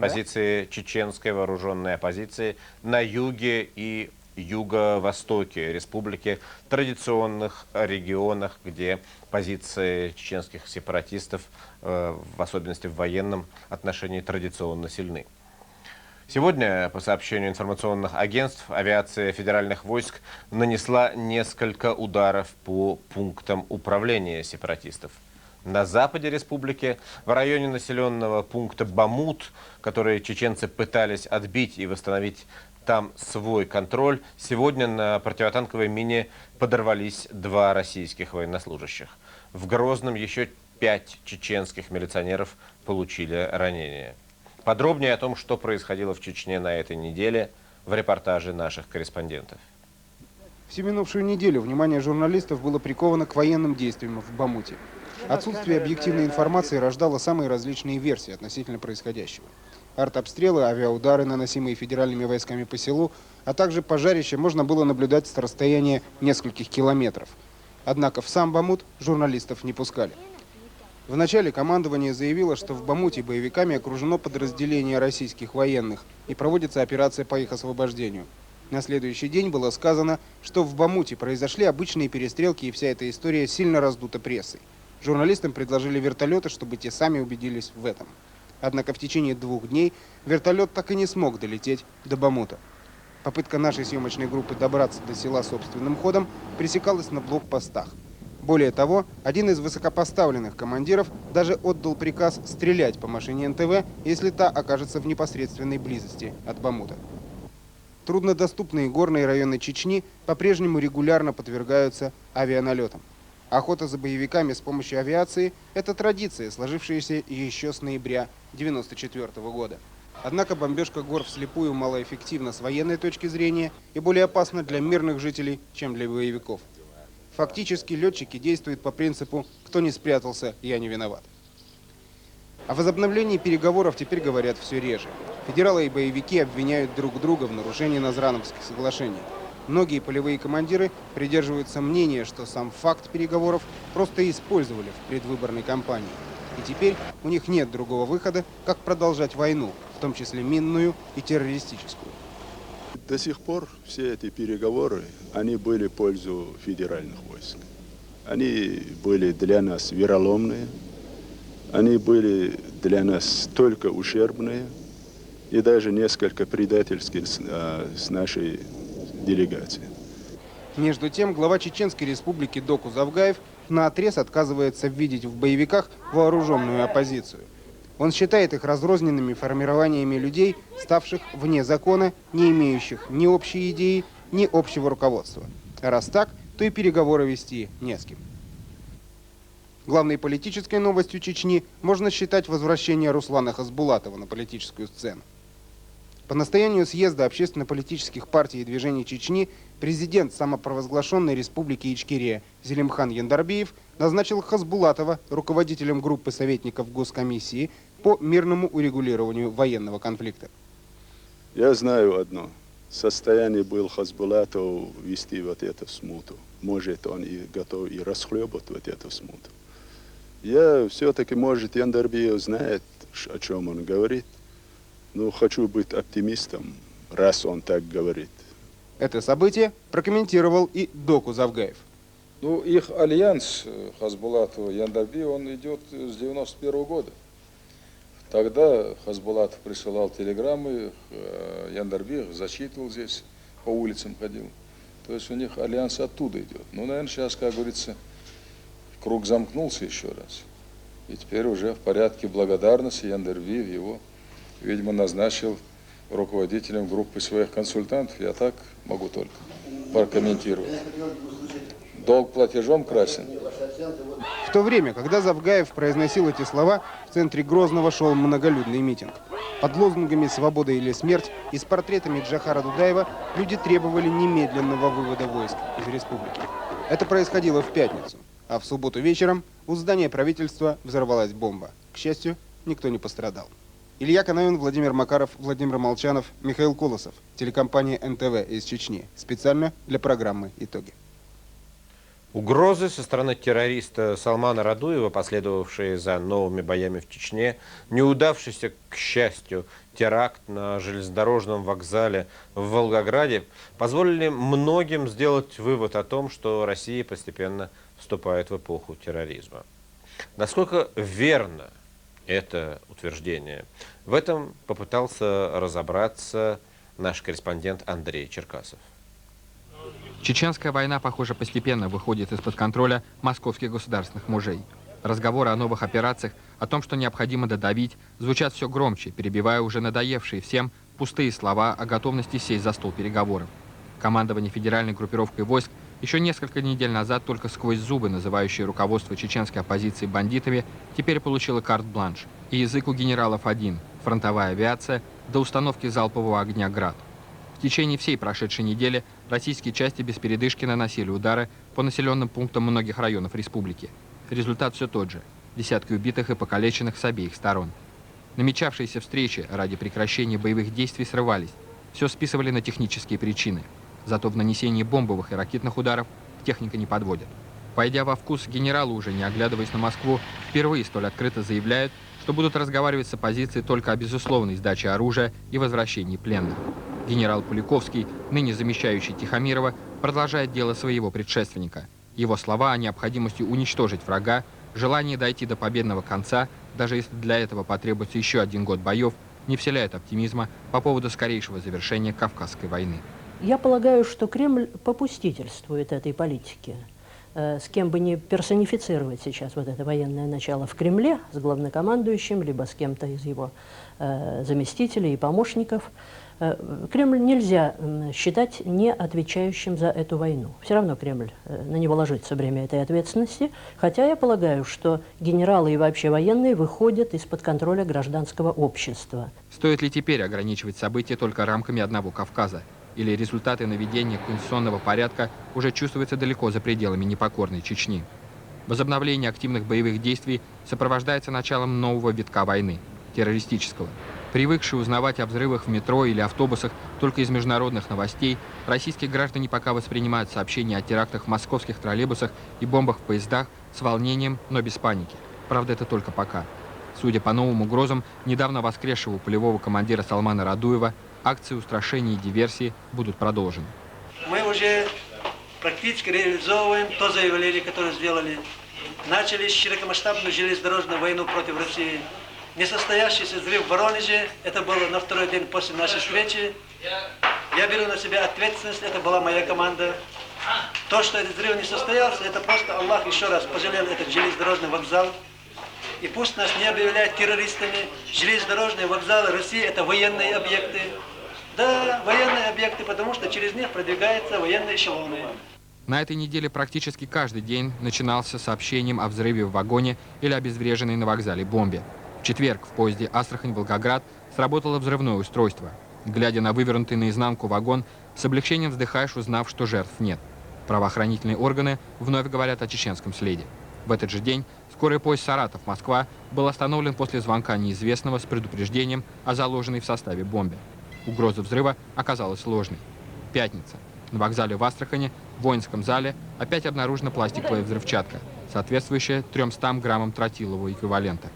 Позиции чеченской вооруженной оппозиции на юге и юго-востоке республики, традиционных регионах, где позиции чеченских сепаратистов, в особенности в военном отношении, традиционно сильны. Сегодня, по сообщению информационных агентств, авиация федеральных войск нанесла несколько ударов по пунктам управления сепаратистов. На западе республики, в районе населенного пункта Бамут, который чеченцы пытались отбить и восстановить там свой контроль, сегодня на противотанковой мине подорвались 2 российских военнослужащих. В Грозном еще 5 чеченских милиционеров получили ранения. Подробнее о том, что происходило в Чечне на этой неделе, в репортаже наших корреспондентов. Всю минувшую неделю внимание журналистов было приковано к военным действиям в Бамуте. Отсутствие объективной информации рождало самые различные версии относительно происходящего. Артобстрелы, авиаудары, наносимые федеральными войсками по селу, а также пожарище можно было наблюдать с расстояния нескольких километров. Однако в сам Бамут журналистов не пускали. Вначале командование заявило, что в Бамуте боевиками окружено подразделение российских военных и проводится операция по их освобождению. На следующий день было сказано, что в Бамуте произошли обычные перестрелки, и вся эта история сильно раздута прессой. Журналистам предложили вертолеты, чтобы те сами убедились в этом. Однако в течение 2 дней вертолет так и не смог долететь до Бамута. Попытка нашей съемочной группы добраться до села собственным ходом пресекалась на блокпостах. Более того, один из высокопоставленных командиров даже отдал приказ стрелять по машине НТВ, если та окажется в непосредственной близости от Бамута. Труднодоступные горные районы Чечни по-прежнему регулярно подвергаются авианалетам. Охота за боевиками с помощью авиации – это традиция, сложившаяся еще с ноября 1994 года. Однако бомбежка гор вслепую малоэффективна с военной точки зрения и более опасна для мирных жителей, чем для боевиков. Фактически летчики действуют по принципу «кто не спрятался, я не виноват». О возобновлении переговоров теперь говорят все реже. Федералы и боевики обвиняют друг друга в нарушении Назрановских соглашений. Многие полевые командиры придерживаются мнения, что сам факт переговоров просто использовали в предвыборной кампании. И теперь у них нет другого выхода, как продолжать войну, в том числе минную и террористическую. До сих пор все эти переговоры, они были в пользу федеральных войск. Они были для нас вероломные, они были для нас только ушербные и даже несколько предательские с нашей делегации. Между тем, глава Чеченской республики Доку Завгаев наотрез отказывается видеть в боевиках вооруженную оппозицию. Он считает их разрозненными формированиями людей, ставших вне закона, не имеющих ни общей идеи, ни общего руководства. А раз так, то и переговоры вести не с кем. Главной политической новостью Чечни можно считать возвращение Руслана Хасбулатова на политическую сцену. По настоянию съезда общественно-политических партий и движений Чечни президент самопровозглашенной республики Ичкерия Зелимхан Яндарбиев назначил Хасбулатова руководителем группы советников Госкомиссии по мирному урегулированию военного конфликта. Я знаю одно. Состояние был Хасбулатов вести вот эту смуту. Может, он и готов и расхлебать вот эту смуту. Я все-таки, может, Яндарбиев знает, о чем он говорит. Но хочу быть оптимистом, раз он так говорит. Это событие прокомментировал и Доку Завгаев. Ну, их альянс Хасбулатова и Яндарбиева, он идет с 91 года. Тогда Хасбулатов присылал телеграммы, Яндарбиев зачитывал здесь, по улицам ходил. То есть у них альянс оттуда идет. Ну, наверное, сейчас, как говорится, круг замкнулся еще раз. И теперь уже в порядке благодарности Яндарбиев его, видимо, назначил руководителем группы своих консультантов. Я так могу только прокомментировать. Долг платежом красен. В то время, когда Завгаев произносил эти слова, в центре Грозного шел многолюдный митинг. Под лозунгами «Свобода или смерть» и с портретами Джохара Дудаева люди требовали немедленного вывода войск из республики. Это происходило в пятницу. А в субботу вечером у здания правительства взорвалась бомба. К счастью, никто не пострадал. Илья Канаин, Владимир Макаров, Владимир Молчанов, Михаил Колосов. Телекомпания НТВ из Чечни. Специально для программы «Итоги». Угрозы со стороны террориста Салмана Радуева, последовавшие за новыми боями в Чечне, неудавшийся, к счастью, теракт на железнодорожном вокзале в Волгограде, позволили многим сделать вывод о том, что Россия постепенно вступает в эпоху терроризма. Насколько верно это утверждение? В этом попытался разобраться наш корреспондент Андрей Черкасов. Чеченская война, похоже, постепенно выходит из-под контроля московских государственных мужей. Разговоры о новых операциях, о том, что необходимо додавить, звучат все громче, перебивая уже надоевшие всем пустые слова о готовности сесть за стол переговоров. Командование федеральной группировкой войск еще несколько недель назад только сквозь зубы, называющее руководство чеченской оппозиции бандитами, теперь получило карт-бланш. И язык у генералов один – фронтовая авиация до установки залпового огня «Град». В течение всей прошедшей недели российские части без передышки наносили удары по населенным пунктам многих районов республики. Результат все тот же – десятки убитых и покалеченных с обеих сторон. Намечавшиеся встречи ради прекращения боевых действий срывались. Все списывали на технические причины. Зато в нанесении бомбовых и ракетных ударов техника не подводит. Войдя во вкус, генералы, уже не оглядываясь на Москву, впервые столь открыто заявляют, что будут разговаривать с оппозицией только о безусловной сдаче оружия и возвращении пленных. Генерал Куликовский, ныне замещающий Тихомирова, продолжает дело своего предшественника. Его слова о необходимости уничтожить врага, желание дойти до победного конца, даже если для этого потребуется еще 1 год боев, не вселяют оптимизма по поводу скорейшего завершения Кавказской войны. Я полагаю, что Кремль попустительствует этой политике. С кем бы не персонифицировать сейчас вот это военное начало в Кремле, с главнокомандующим, либо с кем-то из его заместителей и помощников, Кремль нельзя считать не отвечающим за эту войну. Все равно Кремль, на него ложится бремя этой ответственности, хотя я полагаю, что генералы и вообще военные выходят из-под контроля гражданского общества. Стоит ли теперь ограничивать события только рамками одного Кавказа? Или результаты наведения конституционного порядка уже чувствуются далеко за пределами непокорной Чечни? Возобновление активных боевых действий сопровождается началом нового витка войны – террористического. Привыкшие узнавать о взрывах в метро или автобусах только из международных новостей, российские граждане пока воспринимают сообщения о терактах в московских троллейбусах и бомбах в поездах с волнением, но без паники. Правда, это только пока. Судя по новым угрозам недавно воскресшего у полевого командира Салмана Радуева, акции устрашения и диверсии будут продолжены. Мы уже практически реализовываем то заявление, которое сделали. Начали широкомасштабную железнодорожную войну против России. Несостоявшийся взрыв в Воронеже, это было на 2-й день после нашей встречи. Я беру на себя ответственность, это была моя команда. То, что этот взрыв не состоялся, это просто Аллах еще раз пожалел этот железнодорожный вокзал. И пусть нас не объявляют террористами. Железнодорожные вокзалы России – это военные объекты. Да, военные объекты, потому что через них продвигаются военные эшелоны. На этой неделе практически каждый день начинался сообщением о взрыве в вагоне или обезвреженной на вокзале бомбе. В четверг в поезде Астрахань-Волгоград сработало взрывное устройство. Глядя на вывернутый наизнанку вагон, с облегчением вздыхаешь, узнав, что жертв нет. Правоохранительные органы вновь говорят о чеченском следе. В этот же день скорый поезд Саратов-Москва был остановлен после звонка неизвестного с предупреждением о заложенной в составе бомбе. Угроза взрыва оказалась ложной. Пятница. На вокзале в Астрахани, в воинском зале, опять обнаружена пластиковая взрывчатка, соответствующая 300 граммам тротилового эквивалента.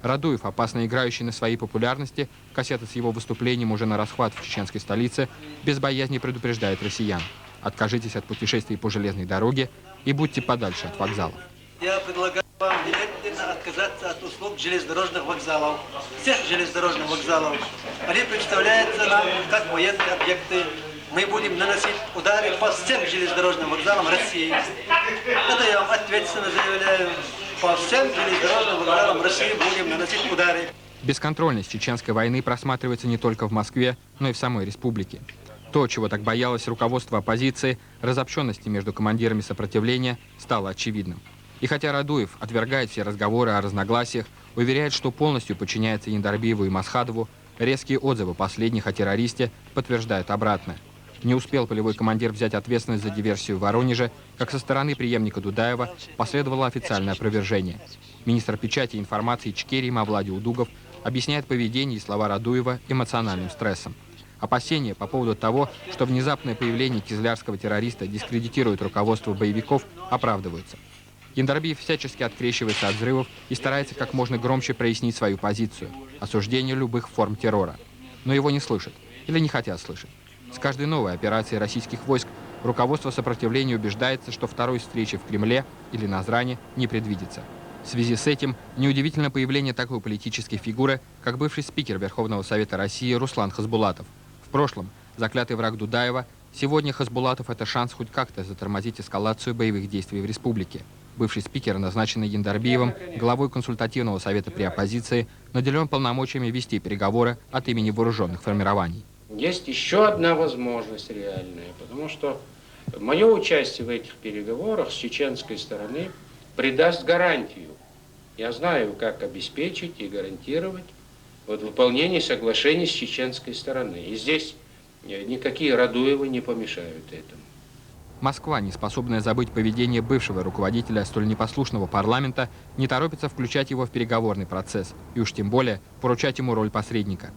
Радуев, опасно играющий на своей популярности, кассеты с его выступлением уже на расхват в чеченской столице, без боязни предупреждает россиян. Откажитесь от путешествий по железной дороге и будьте подальше от вокзалов. Я предлагаю вам немедленно отказаться от услуг железнодорожных вокзалов. Всех железнодорожных вокзалов. Они представляются нам как военные объекты. Мы будем наносить удары по всем железнодорожным вокзалам России. Это я вам ответственно заявляю. По всем железнодорожным вокзалам России будем наносить удары. Бесконтрольность чеченской войны просматривается не только в Москве, но и в самой республике. То, чего так боялось руководство оппозиции, разобщенности между командирами сопротивления, стало очевидным. И хотя Радуев отвергает все разговоры о разногласиях, уверяет, что полностью подчиняется Яндарбиеву и Масхадову, резкие отзывы последних о террористе подтверждают обратное. Не успел полевой командир взять ответственность за диверсию в Воронеже, как со стороны преемника Дудаева последовало официальное опровержение. Министр печати и информации Ичкерии Мавлади Удугов объясняет поведение и слова Радуева эмоциональным стрессом. Опасения по поводу того, что внезапное появление кизлярского террориста дискредитирует руководство боевиков, оправдываются. Яндарбиев всячески открещивается от взрывов и старается как можно громче прояснить свою позицию – осуждение любых форм террора. Но его не слышат или не хотят слышать. С каждой новой операцией российских войск руководство сопротивления убеждается, что второй встречи в Кремле или Назране не предвидится. В связи с этим неудивительно появление такой политической фигуры, как бывший спикер Верховного Совета России Руслан Хасбулатов. В прошлом заклятый враг Дудаева, сегодня Хасбулатов – это шанс хоть как-то затормозить эскалацию боевых действий в республике. Бывший спикер, назначенный Яндарбиевым главой консультативного совета при оппозиции, наделен полномочиями вести переговоры от имени вооруженных формирований. Есть еще одна возможность реальная, потому что мое участие в этих переговорах с чеченской стороны придаст гарантию. Я знаю, как обеспечить и гарантировать выполнение соглашений с чеченской стороны. И здесь никакие Радуевы не помешают этому. Москва, не способная забыть поведение бывшего руководителя столь непослушного парламента, не торопится включать его в переговорный процесс и уж тем более поручать ему роль посредника.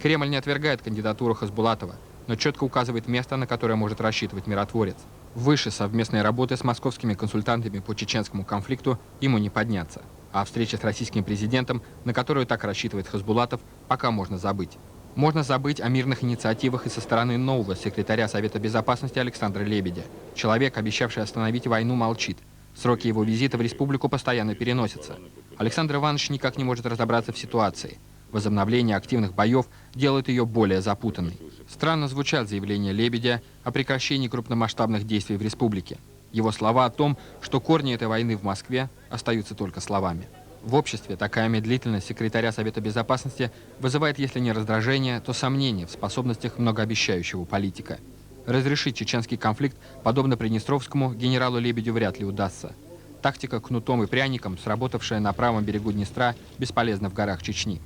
Кремль не отвергает кандидатуру Хасбулатова, но четко указывает место, на которое может рассчитывать миротворец. Выше совместной работы с московскими консультантами по чеченскому конфликту ему не подняться. А встреча с российским президентом, на которую так рассчитывает Хасбулатов, пока можно забыть. Можно забыть о мирных инициативах и со стороны нового секретаря Совета Безопасности Александра Лебедя. Человек, обещавший остановить войну, молчит. Сроки его визита в республику постоянно переносятся. Александр Иванович никак не может разобраться в ситуации. Возобновление активных боев делает ее более запутанной. Странно звучат заявления Лебедя о прекращении крупномасштабных действий в республике. Его слова о том, что корни этой войны в Москве, остаются только словами. В обществе такая медлительность секретаря Совета Безопасности вызывает, если не раздражение, то сомнение в способностях многообещающего политика. Разрешить чеченский конфликт, подобно Приднестровскому, генералу Лебедю вряд ли удастся. Тактика кнутом и пряником, сработавшая на правом берегу Днестра, бесполезна в горах Чечни.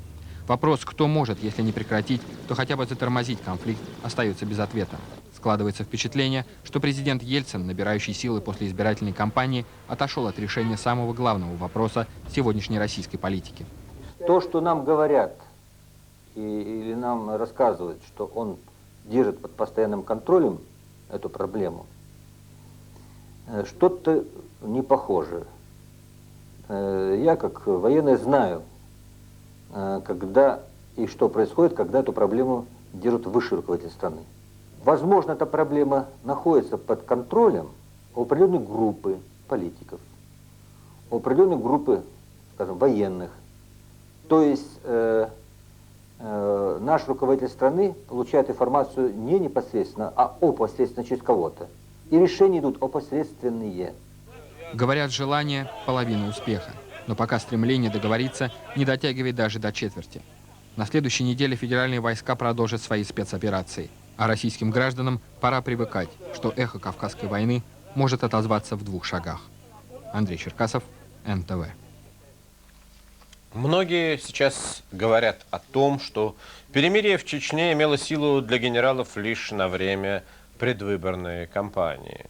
Вопрос, кто может, если не прекратить, то хотя бы затормозить конфликт, остается без ответа. Складывается впечатление, что президент Ельцин, набирающий силы после избирательной кампании, отошел от решения самого главного вопроса сегодняшней российской политики. То, что нам говорят или нам рассказывают, что он держит под постоянным контролем эту проблему, что-то не похоже. Я, как военный, знаю, когда и что происходит, когда эту проблему держит высший руководитель страны. Возможно, эта проблема находится под контролем у определенной группы политиков, у определенной группы, скажем, военных. То есть наш руководитель страны получает информацию не непосредственно, а опосредственно через кого-то. И решения идут опосредственные. Говорят, желание – половина успеха. Но пока стремление договориться не дотягивает даже до четверти. На следующей неделе федеральные войска продолжат свои спецоперации. А российским гражданам пора привыкать, что эхо Кавказской войны может отозваться в 2 шагах. Андрей Черкасов, НТВ. Многие сейчас говорят о том, что перемирие в Чечне имело силу для генералов лишь на время предвыборной кампании.